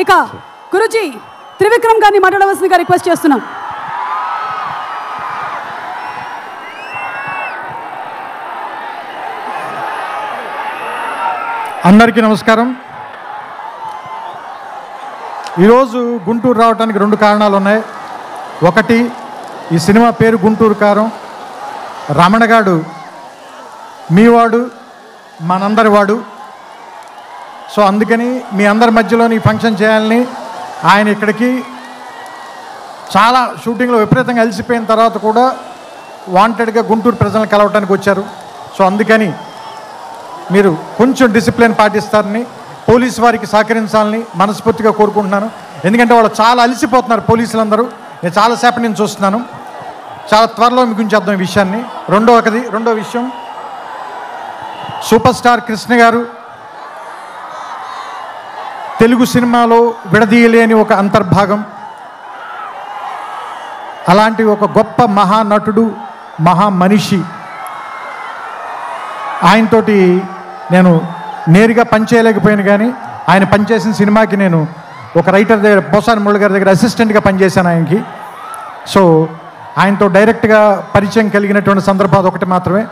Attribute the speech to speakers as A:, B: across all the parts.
A: ఇక గురుజీ త్రివిక్రమ్ గారిని మాట్లాడవలసిందిగా రిక్వెస్ట్ చేస్తున్నాం.
B: అందరికీ నమస్కారం. ఈరోజు గుంటూరు రావడానికి 2 కారణాలు ఉన్నాయి. ఒకటి, ఈ సినిమా పేరు గుంటూరు కారం. రమణగాడు మీవాడు, మనందరి వాడు. సో అందుకని మీ అందరి మధ్యలోని ఫంక్షన్ చేయాలని ఆయన ఇక్కడికి చాలా షూటింగ్లో విపరీతంగా అలసిపోయిన తర్వాత కూడా వాంటెడ్గా గుంటూరు ప్రజలను కలవటానికి వచ్చారు. సో అందుకని మీరు కొంచెం డిసిప్లిన్ పాటిస్తారని, పోలీసు వారికి సహకరించాలని మనస్ఫూర్తిగా కోరుకుంటున్నాను. ఎందుకంటే వాళ్ళు చాలా అలసిపోతున్నారు పోలీసులందరూ. నేను చాలాసేపటి నుంచి చూస్తున్నాను. చాలా త్వరలో మీకు ఉంచేద్దాం ఈ విషయాన్ని. రెండో విషయం, సూపర్ స్టార్ కృష్ణ గారు తెలుగు సినిమాలో విడదీయలేని ఒక అంతర్భాగం. అలాంటి ఒక గొప్ప మహానటుడు, మహామనిషి. ఆయనతోటి నేను నేరుగా పనిచేయలేకపోయాను, కానీ ఆయన పనిచేసిన సినిమాకి నేను ఒక రైటర్ దగ్గర, పోసాని మురళి గారి దగ్గర అసిస్టెంట్గా పనిచేశాను ఆయనకి. సో ఆయనతో డైరెక్ట్గా పరిచయం కలిగినటువంటి సందర్భాలు ఒకటి మాత్రమే.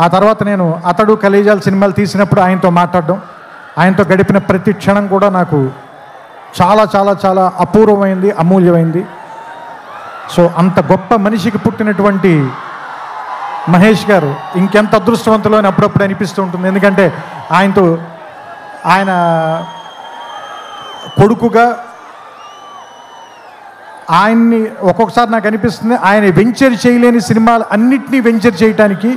B: ఆ తర్వాత నేను అతడు కలేజాల సినిమాలు తీసినప్పుడు ఆయనతో మాట్లాడడం, ఆయనతో గడిపిన ప్రతి క్షణం కూడా నాకు చాలా చాలా చాలా అపూర్వమైంది, అమూల్యమైంది. సో అంత గొప్ప మనిషికి పుట్టినటువంటి మహేష్ గారు ఇంకెంత అదృష్టవంతులు అని అప్పుడప్పుడు అనిపిస్తూ ఉంటుంది. ఎందుకంటే ఆయన కొడుకుగా ఆయన్ని ఒక్కొక్కసారి నాకు అనిపిస్తుంది, ఆయన వెంచర్ చేయలేని సినిమాలు అన్నిటినీ వెంచర్ చేయటానికి,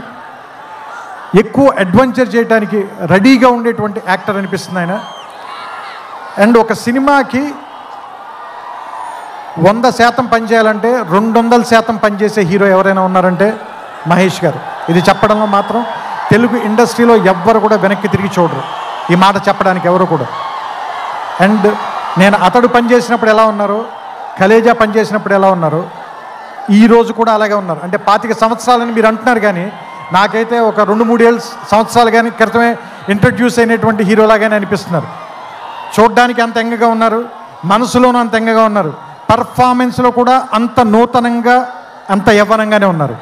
B: ఎక్కువ అడ్వెంచర్ చేయడానికి రెడీగా ఉండేటువంటి యాక్టర్ అనిపిస్తుంది ఆయన. అండ్ ఒక సినిమాకి 100% పనిచేయాలంటే 200% పనిచేసే హీరో ఎవరైనా ఉన్నారంటే మహేష్ గారు. ఇది చెప్పడంలో మాత్రం తెలుగు ఇండస్ట్రీలో ఎవ్వరు కూడా వెనక్కి తిరిగి చూడరు, ఈ మాట చెప్పడానికి ఎవరు కూడా. అండ్ నేను అతడు పనిచేసినప్పుడు ఎలా ఉన్నారో, కలేజా పనిచేసినప్పుడు ఎలా ఉన్నారో, ఈరోజు కూడా అలాగే ఉన్నారు. అంటే 25 సంవత్సరాలని మీరు అంటున్నారు, కానీ నాకైతే ఒక 2-3 సంవత్సరాలు కానీ క్రితమే ఇంట్రడ్యూస్ అయినటువంటి హీరోలాగానే అనిపిస్తున్నారు. చూడ్డానికి అంత ఎంగగా ఉన్నారు, మనసులోనూ అంత ఎంగగా ఉన్నారు, పర్ఫార్మెన్స్లో కూడా అంత నూతనంగా, అంత యవ్వనంగానే ఉన్నారు.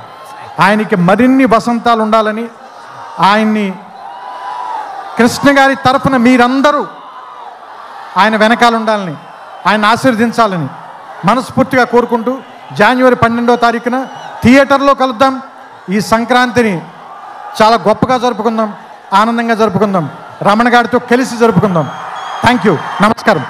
B: ఆయనకి మరిన్ని వసంతాలు ఉండాలని, ఆయన్ని కృష్ణ గారి తరఫున మీరందరూ ఆయన వెనకాల ఉండాలని, ఆయన ఆశీర్వదించాలని మనస్ఫూర్తిగా కోరుకుంటూ, జనవరి 12వ తారీఖున థియేటర్లో కలుద్దాం. ఈ సంక్రాంతిని చాలా గొప్పగా జరుపుకుందాం, ఆనందంగా జరుపుకుందాం, రమణ గారితో కలిసి జరుపుకుందాం. థ్యాంక్ యూ, నమస్కారం.